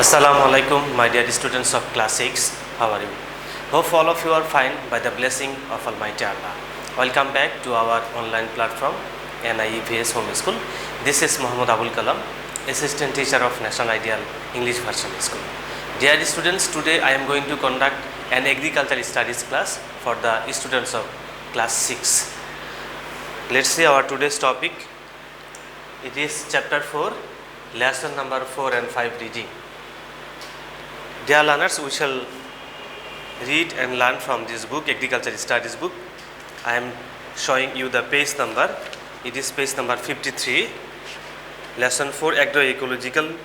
Assalamu alaikum, my dear students of class 6. How are you? Hope all of you are fine by the blessing of Almighty Allah. Welcome back to our online platform NIEVS Home School. This is Muhammad Abul Kalam, Assistant Teacher of National Ideal English Version School. Dear students, today I am going to conduct an agricultural studies class for the students of class 6. Let's see our today's topic. It is chapter 4, lesson number 4 and 5 reading. Dear learners, we shall read and learn from this book, Agriculture Studies book. I am showing you the page number. It is page number 53. Lesson 4, agroecological,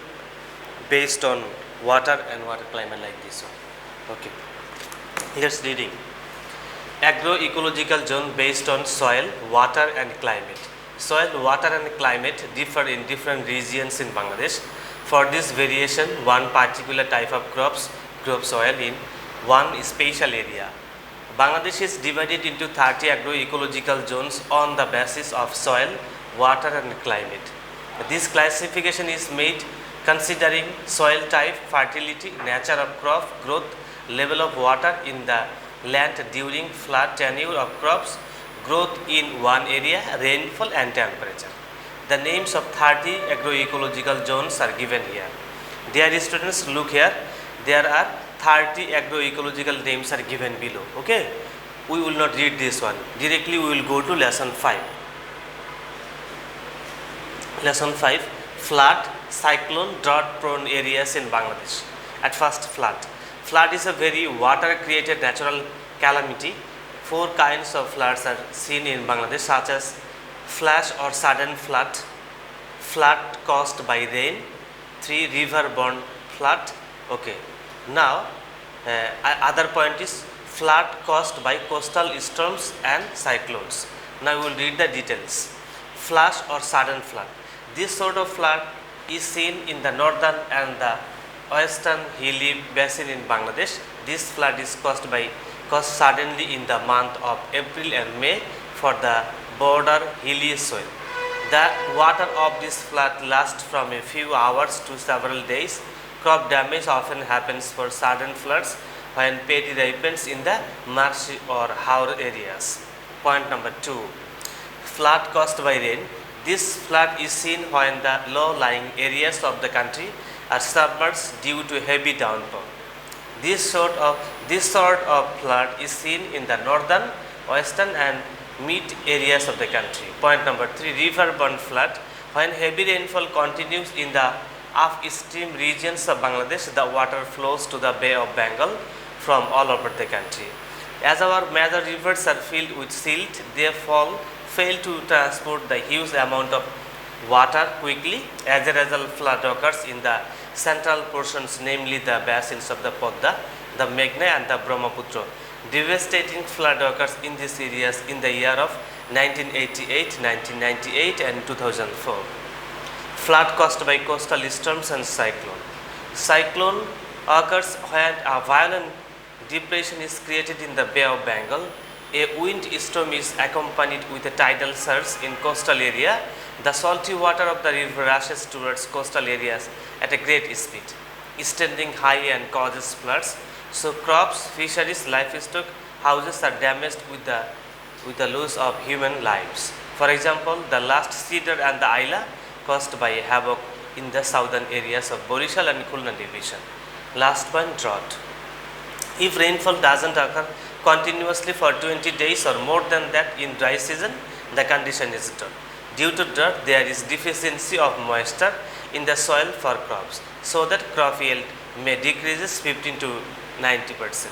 based on water and water climate, like this one. Okay. Here's reading. Agroecological zone based on soil, water and climate. Soil, water and climate differ in different regions in Bangladesh. For this variation, one particular type of crops grow soil in one spatial area. Bangladesh is divided into 30 agroecological zones on the basis of soil, water and climate. This classification is made considering soil type, fertility, nature of crop growth, level of water in the land during flood tenure of crops, growth in one area, rainfall and temperature. The names of 30 agroecological zones are given here. Dear students, look here. There are 30 agroecological names are given below. Okay. We will not read this one. Directly we will go to lesson 5. Lesson 5. Flood, cyclone, drought prone areas in Bangladesh. At first, flood. Flood is a very water created natural calamity. 4 kinds of floods are seen in Bangladesh, such as flash or sudden flood, flood caused by rain, 3 river-borne flood. Okay. Now, other point is flood caused by coastal storms and cyclones. Now we will read the details. Flash or sudden flood. This sort of flood is seen in the northern and the western hilly basin in Bangladesh. This flood is caused suddenly in the month of April and May for the border hilly soil. The water of this flood lasts from a few hours to several days. Crop damage often happens for sudden floods when paddy ripens in the marshy or haur areas. Point number 2. Flood caused by rain. This flood is seen when the low-lying areas of the country are submerged due to heavy downpour. This sort of flood is seen in the northern, western and mid areas of the country. Point number 3. River-borne flood. When heavy rainfall continues in the upstream regions of Bangladesh, the water flows to the Bay of Bengal from all over the country. As our major rivers are filled with silt, they fail to transport the huge amount of water quickly. As a result, flood occurs in the central portions, namely the basins of the Podda, the Meghna and the Brahmaputra. Devastating flood occurs in these areas in the year of 1988, 1998 and 2004. Flood caused by coastal storms and cyclone. Cyclone occurs when a violent depression is created in the Bay of Bengal. A wind storm is accompanied with a tidal surge in coastal area. The salty water of the river rushes towards coastal areas at a great speed, standing high and causes floods. So crops, fisheries, livestock, houses are damaged with the loss of human lives. For example, the last Cedar and the Ayla caused by havoc in the southern areas of Borishal and Khulna division. Last one, drought. If rainfall doesn't occur continuously for 20 days or more than that in dry season, the condition is drought. Due to drought, there is deficiency of moisture in the soil for crops, so that crop yield may decrease 15 to 90%.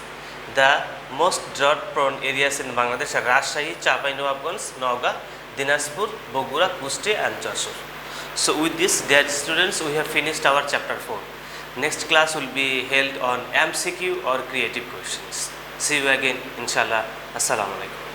The most drought-prone areas in Bangladesh are Rajshahi, Chapai-Nawabganj, Nauga, Dinajpur, Bogura, Kushti and Jashore. So with this, dear students, we have finished our chapter 4. Next class will be held on MCQ or creative questions. See you again, inshallah. Assalamu alaikum.